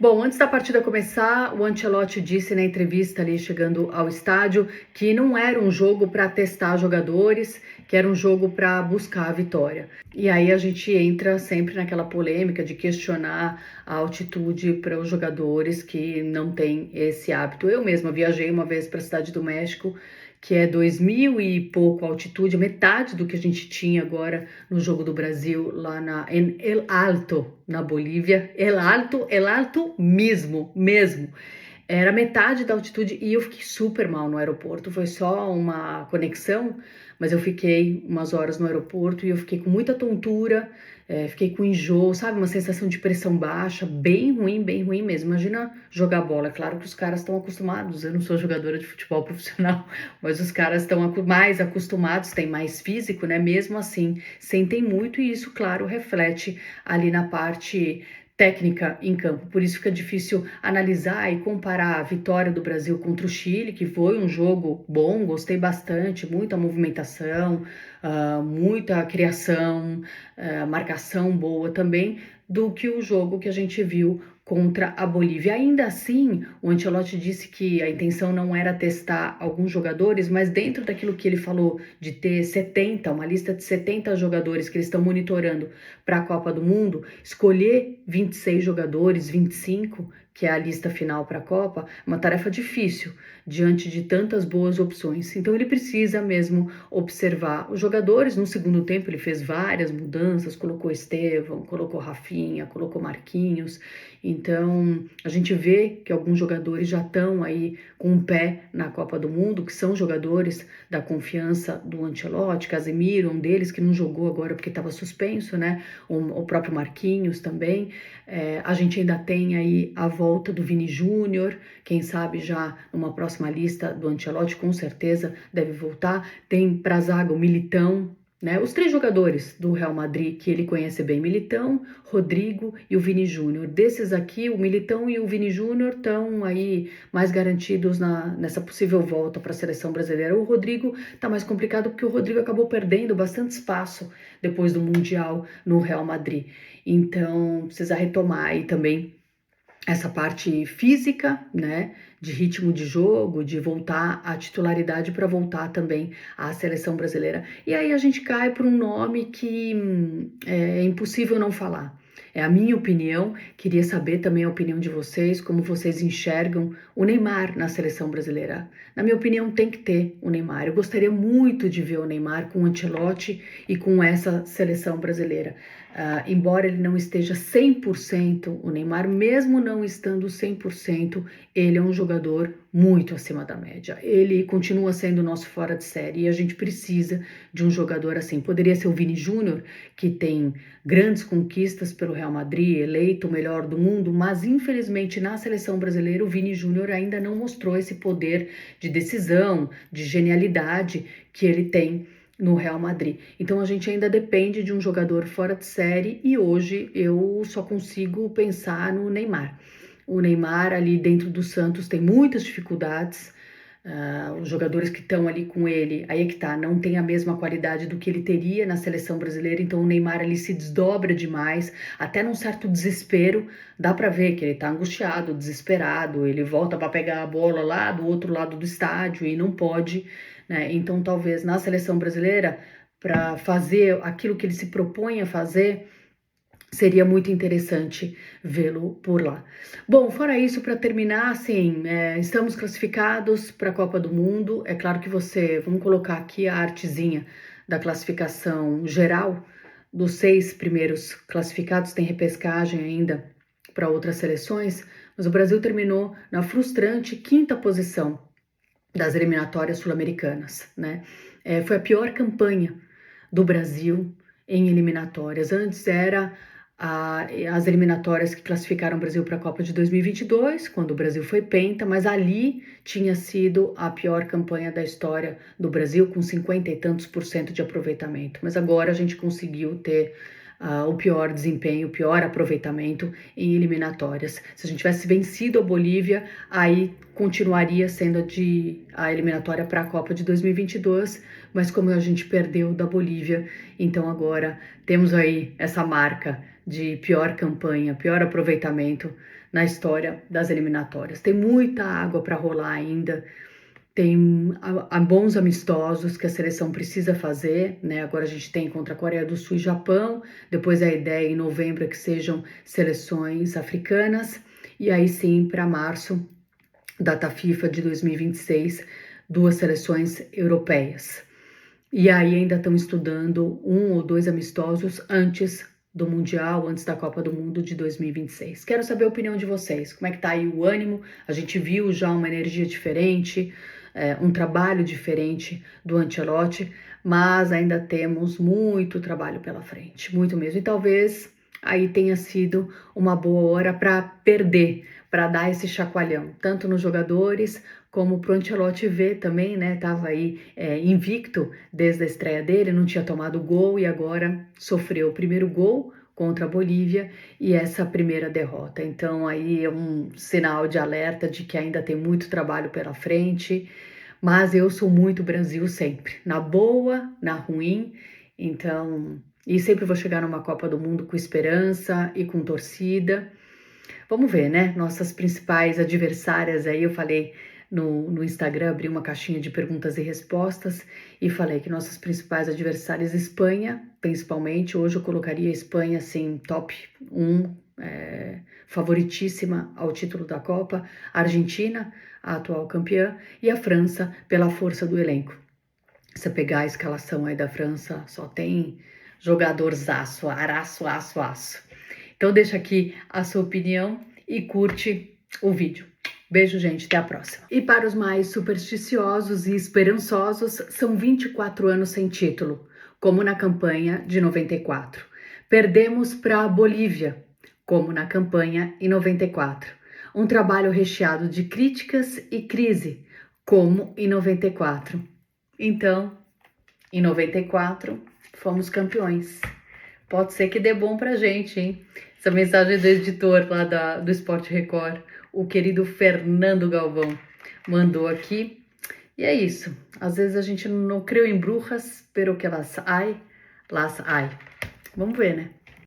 Bom, antes da partida começar, o Ancelotti disse na entrevista ali chegando ao estádio que não era um jogo para testar jogadores, que era um jogo para buscar a vitória. E aí a gente entra sempre naquela polêmica de questionar a altitude para os jogadores que não têm esse hábito. Eu mesma viajei uma vez para a Cidade do México, que é 2.000 e pouco altitude, metade do que a gente tinha agora no jogo do Brasil lá em El Alto, na Bolívia. El Alto mesmo. Era metade da altitude e eu fiquei super mal no aeroporto. Foi só uma conexão, mas eu fiquei umas horas no aeroporto e eu fiquei com muita tontura, fiquei com enjoo, sabe? Uma sensação de pressão baixa, bem ruim mesmo. Imagina jogar bola. É claro que os caras estão acostumados. Eu não sou jogadora de futebol profissional, mas os caras estão mais acostumados, têm mais físico, né? Mesmo assim, sentem muito e isso, claro, reflete ali na parte técnica em campo. Por isso fica difícil analisar e comparar a vitória do Brasil contra o Chile, que foi um jogo bom, gostei bastante, muita movimentação, muita criação, marcação boa também, do que o jogo que a gente viu contra a Bolívia. Ainda assim, o Ancelotti disse que a intenção não era testar alguns jogadores, mas dentro daquilo que ele falou de ter 70, uma lista de 70 jogadores que eles estão monitorando para a Copa do Mundo, escolher 26 jogadores, 25, que é a lista final para a Copa, é uma tarefa difícil diante de tantas boas opções. Então ele precisa mesmo observar os jogadores. No segundo tempo ele fez várias mudanças, colocou Estevão, colocou Rafinha, colocou Marquinhos. Então a gente vê que alguns jogadores já estão aí com o pé na Copa do Mundo, que são jogadores da confiança do Ancelotti. Casemiro, um deles que não jogou agora porque estava suspenso, né? O próprio Marquinhos também. A gente ainda tem aí a volta do Vini Júnior, quem sabe já numa próxima lista do Ancelotti, com certeza deve voltar. Tem pra zaga o Militão, né? Os três jogadores do Real Madrid que ele conhece bem, Militão, Rodrigo e o Vini Júnior. Desses aqui, o Militão e o Vini Júnior estão aí mais garantidos nessa possível volta para a seleção brasileira. O Rodrigo tá mais complicado porque o Rodrigo acabou perdendo bastante espaço depois do Mundial no Real Madrid. Então, precisa retomar aí também essa parte física, né, de ritmo de jogo, de voltar à titularidade para voltar também à seleção brasileira. E aí a gente cai para um nome que é impossível não falar. É a minha opinião, queria saber também a opinião de vocês, como vocês enxergam o Neymar na seleção brasileira. Na minha opinião, tem que ter o Neymar. Eu gostaria muito de ver o Neymar com o Ancelotti e com essa seleção brasileira. Embora ele não esteja 100%, o Neymar, mesmo não estando 100%, ele é um jogador muito acima da média. Ele continua sendo nosso fora de série e a gente precisa de um jogador assim. Poderia ser o Vini Júnior, que tem grandes conquistas pelo Real Madrid, eleito o melhor do mundo, mas infelizmente na seleção brasileira o Vini Júnior ainda não mostrou esse poder de decisão, de genialidade que ele tem no Real Madrid. Então a gente ainda depende de um jogador fora de série e hoje eu só consigo pensar no Neymar. O Neymar ali dentro do Santos tem muitas dificuldades. Os jogadores que estão ali com ele, aí é que tá, não tem a mesma qualidade do que ele teria na seleção brasileira, então o Neymar ali se desdobra demais, até num certo desespero, dá para ver que ele tá angustiado, desesperado, ele volta para pegar a bola lá do outro lado do estádio e não pode, né? Então talvez na seleção brasileira, para fazer aquilo que ele se propõe a fazer, seria muito interessante vê-lo por lá. Bom, fora isso, para terminar, assim, estamos classificados para a Copa do Mundo. É claro que vamos colocar aqui a artezinha da classificação geral, dos 6 primeiros classificados, tem repescagem ainda para outras seleções, mas o Brasil terminou na frustrante 5ª posição das eliminatórias sul-americanas, né? Foi a pior campanha do Brasil em eliminatórias. Antes era as eliminatórias que classificaram o Brasil para a Copa de 2022, quando o Brasil foi penta, mas ali tinha sido a pior campanha da história do Brasil, com 50 e tantos % de aproveitamento. Mas agora a gente conseguiu ter o pior desempenho, o pior aproveitamento em eliminatórias. Se a gente tivesse vencido a Bolívia, aí continuaria sendo a eliminatória para a Copa de 2022, mas como a gente perdeu da Bolívia, então agora temos aí essa marca de pior campanha, pior aproveitamento na história das eliminatórias. Tem muita água para rolar ainda. Tem bons amistosos que a seleção precisa fazer, né? Agora a gente tem contra a Coreia do Sul e Japão, depois a ideia em novembro é que sejam seleções africanas, e aí sim, para março, data FIFA de 2026, 2 seleções europeias. E aí ainda estão estudando 1 ou 2 amistosos antes do Mundial, antes da Copa do Mundo de 2026. Quero saber a opinião de vocês, como é que tá aí o ânimo? A gente viu já uma energia diferente, um trabalho diferente do Ancelotti, mas ainda temos muito trabalho pela frente, muito mesmo. E talvez aí tenha sido uma boa hora para perder, para dar esse chacoalhão, tanto nos jogadores como pro Ancelotti ver também, né? Tava aí invicto desde a estreia dele, não tinha tomado gol e agora sofreu o primeiro gol contra a Bolívia e essa primeira derrota. Então aí é um sinal de alerta de que ainda tem muito trabalho pela frente, mas eu sou muito Brasil sempre, na boa, na ruim, então, e sempre vou chegar numa Copa do Mundo com esperança e com torcida. Vamos ver, né? Nossas principais adversárias aí, eu falei no Instagram, abri uma caixinha de perguntas e respostas e falei que nossas principais adversárias, Espanha, principalmente, hoje eu colocaria a Espanha, assim, top 1, favoritíssima ao título da Copa, a Argentina, a atual campeã, e a França, pela força do elenco. Se você pegar a escalação aí da França, só tem jogadorzaço, araço, aço, aço. Então deixa aqui a sua opinião e curte o vídeo. Beijo, gente, até a próxima. E para os mais supersticiosos e esperançosos, são 24 anos sem título, como na campanha de 94. Perdemos para a Bolívia, como na campanha em 94. Um trabalho recheado de críticas e crise, como em 94. Então, em 94, fomos campeões. Pode ser que dê bom pra gente, hein? Essa mensagem do editor lá do Sport Record, o querido Fernando Galvão, mandou aqui. E é isso. Às vezes a gente não creu em bruxas, pero que las hay. Vamos ver, né?